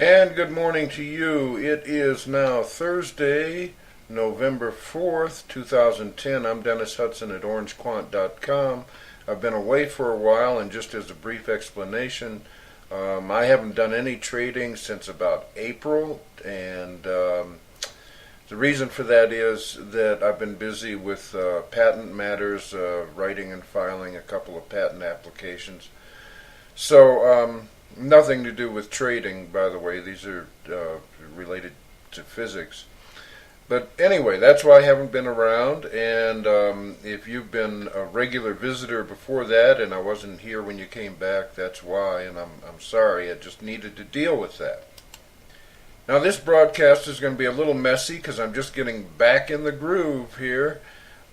And good morning to you. It is now Thursday, November 4th, 2010. I'm Dennis Hudson at orangequant.com. I've been away for a while, and just as a brief explanation, I haven't done any trading since about April, and the reason for that is that I've been busy with patent matters, writing and filing a couple of patent applications. So, nothing to do with trading, by the way. These are related to physics. But anyway, that's why I haven't been around. And if you've been a regular visitor before that and I wasn't here when you came back, that's why. And I'm sorry. I just needed to deal with that. Now, this broadcast is going to be a little messy because I'm just getting back in the groove here.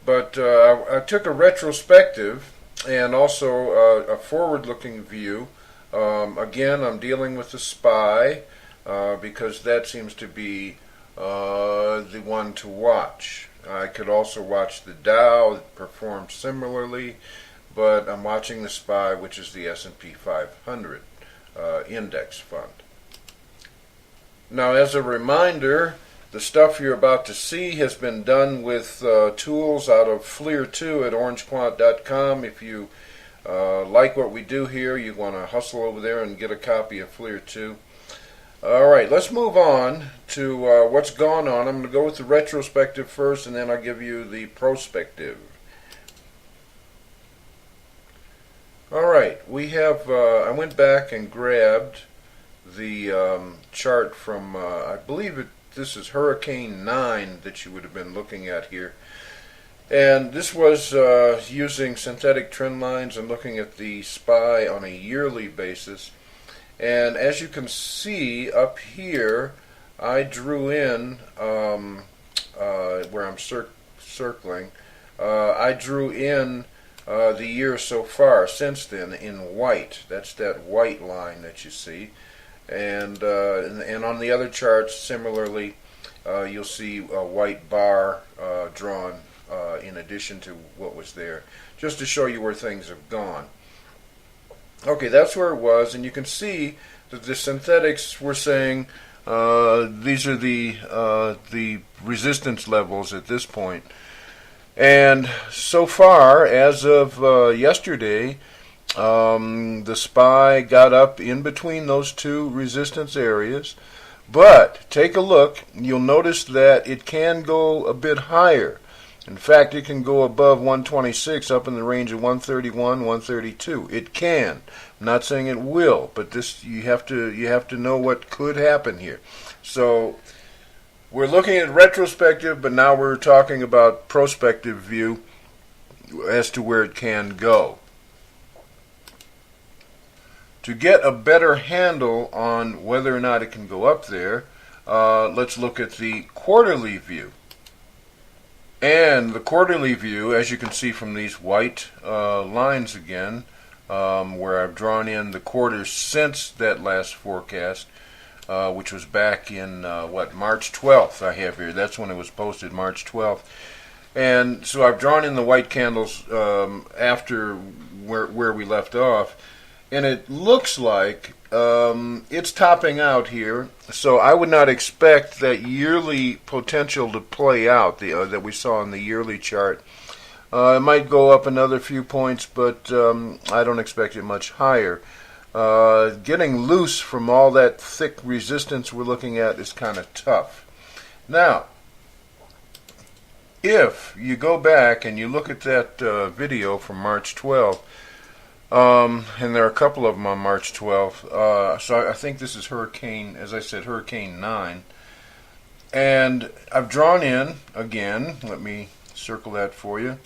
But I took a retrospective and also a forward-looking view. Again, I'm dealing with the SPY because that seems to be the one to watch. I could also watch the Dow. It performed similarly, but I'm watching the SPY, which is the S&P 500 index fund. Now, as a reminder, the stuff you're about to see has been done with tools out of FLIR 2 at orangequant.com. If you like what we do here, you want to hustle over there and get a copy of FLIR 2. Alright, let's move on to what's gone on. I'm going to go with the retrospective first, and then I'll give you the prospective. Alright, we have, I went back and grabbed the chart from, I believe this is Hurricane 9 that you would have been looking at here. And this was using synthetic trend lines and looking at the SPY on a yearly basis. And as you can see up here, I drew in, where I'm circling, I drew in the year so far since then in white. That's that white line that you see. And on the other charts, similarly, you'll see a white bar drawn in addition to what was there, just to show you where things have gone. Okay, that's where it was, and you can see that the synthetics were saying these are the resistance levels at this point. And so far, as of yesterday, the SPY got up in between those two resistance areas. But take a look, you'll notice that it can go a bit higher. In fact, it can go above 126 up in the range of 131, 132. It can. I'm not saying it will, but this you have to know what could happen here. So we're looking at retrospective, but now we're talking about prospective view as to where it can go. To get a better handle on whether or not it can go up there, let's look at the quarterly view. And the quarterly view, as you can see from these white lines again, where I've drawn in the quarters since that last forecast, which was back in, March 12th I have here. That's when it was posted, March 12th. And so I've drawn in the white candles after where we left off. And it looks like it's topping out here, so I would not expect that yearly potential to play out that we saw in the yearly chart. It might go up another few points, but I don't expect it much higher. Getting loose from all that thick resistance we're looking at is kind of tough. Now, if you go back and you look at that video from March 12th, and there are a couple of them on March 12th. So I think this is Hurricane 9. And I've drawn in, again, let me circle that for you.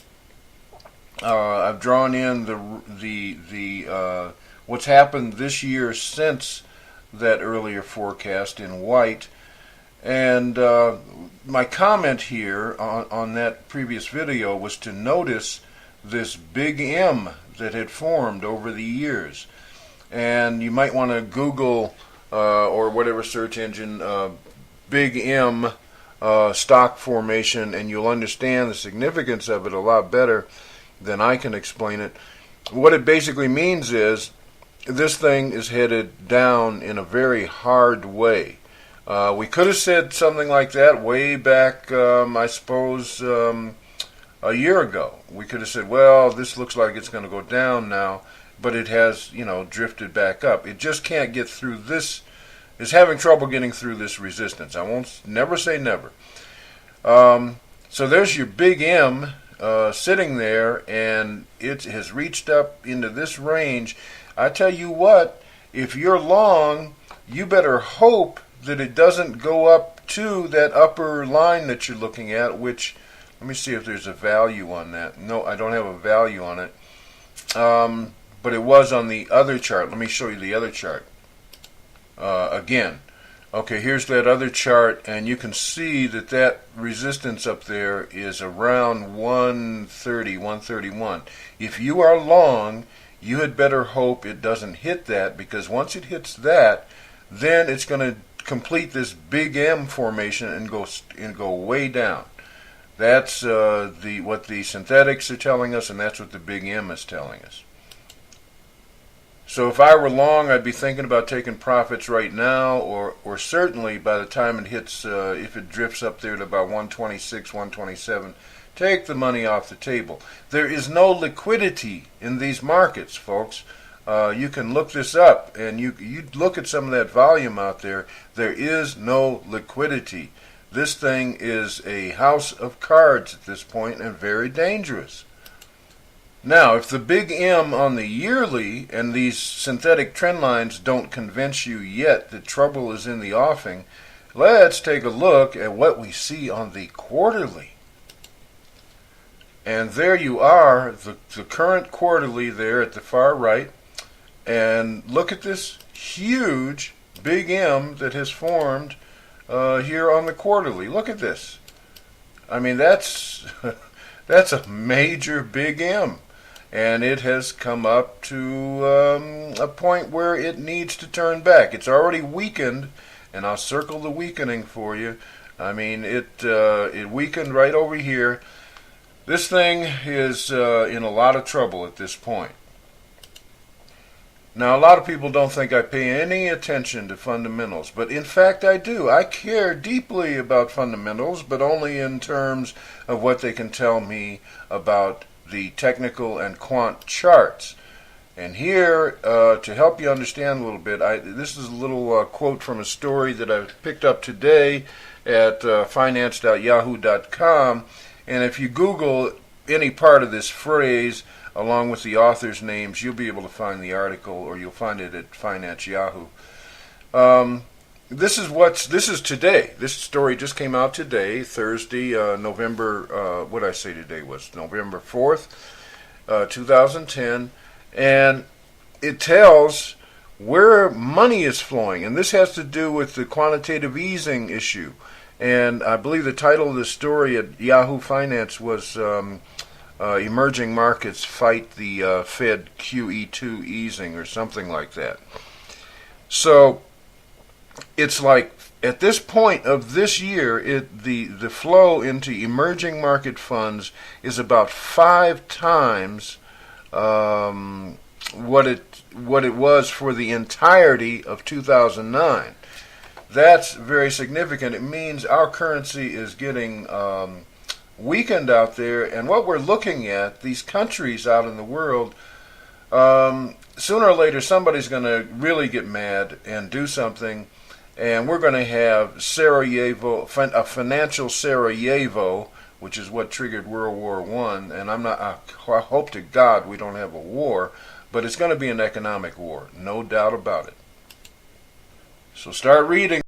I've drawn in the what's happened this year since that earlier forecast in white. And my comment here on that previous video was to notice this big M that had formed over the years. And you might want to Google or whatever search engine big M stock formation, and you'll understand the significance of it a lot better than I can explain it. What it basically means is this thing is headed down in a very hard way. We could have said something like that way back, I suppose, a year ago. We could have said, well, this looks like it's going to go down now, but it has, drifted back up. It just can't get through this, is having trouble getting through this resistance. I won't never say never. So there's your big M sitting there, and it has reached up into this range. I tell you what, if you're long, you better hope that it doesn't go up to that upper line that you're looking at, which, let me see if there's a value on that. No, I don't have a value on it. But it was on the other chart. Let me show you the other chart. Again. Okay, here's that other chart, and you can see that that resistance up there is around 130, 131. If you are long, you had better hope it doesn't hit that, because once it hits that, then it's going to complete this big M formation and go way down. That's what the synthetics are telling us, and that's what the big M is telling us. So if I were long, I'd be thinking about taking profits right now, or certainly by the time it hits, if it drifts up there to about 126, 127, take the money off the table. There is no liquidity in these markets, folks. You can look this up, and you look at some of that volume out there. There is no liquidity. This thing is a house of cards at this point, and very dangerous. Now, if the big M on the yearly and these synthetic trend lines don't convince you yet that trouble is in the offing, let's take a look at what we see on the quarterly. And there you are, the current quarterly there at the far right. And look at this huge big M that has formed here on the quarterly. Look at this. I mean, that's that's a major big M. And it has come up to a point where it needs to turn back. It's already weakened, and I'll circle the weakening for you. I mean, it weakened right over here. This thing is in a lot of trouble at this point. Now, a lot of people don't think I pay any attention to fundamentals, but in fact I do. I care deeply about fundamentals, but only in terms of what they can tell me about the technical and quant charts. And here, to help you understand a little bit, this is a little quote from a story that I picked up today at finance.yahoo.com. And if you Google any part of this phrase along with the author's names, you'll be able to find the article, or you'll find it at Finance Yahoo. This is today. This story just came out today, Thursday, November, what did I say today was? November 4th, 2010. And it tells where money is flowing. And this has to do with the quantitative easing issue. And I believe the title of the story at Yahoo Finance was Emerging Markets Fight the Fed QE2 Easing, or something like that. So it's like at this point of this year, the flow into emerging market funds is about 5 times what it was for the entirety of 2009. That's very significant. It means our currency is getting weakened out there, and what we're looking at, these countries out in the world, sooner or later somebody's going to really get mad and do something. And we're going to have Sarajevo, a financial Sarajevo, which is what triggered World War I. And I hope to God we don't have a war, but it's going to be an economic war, no doubt about it. So start reading.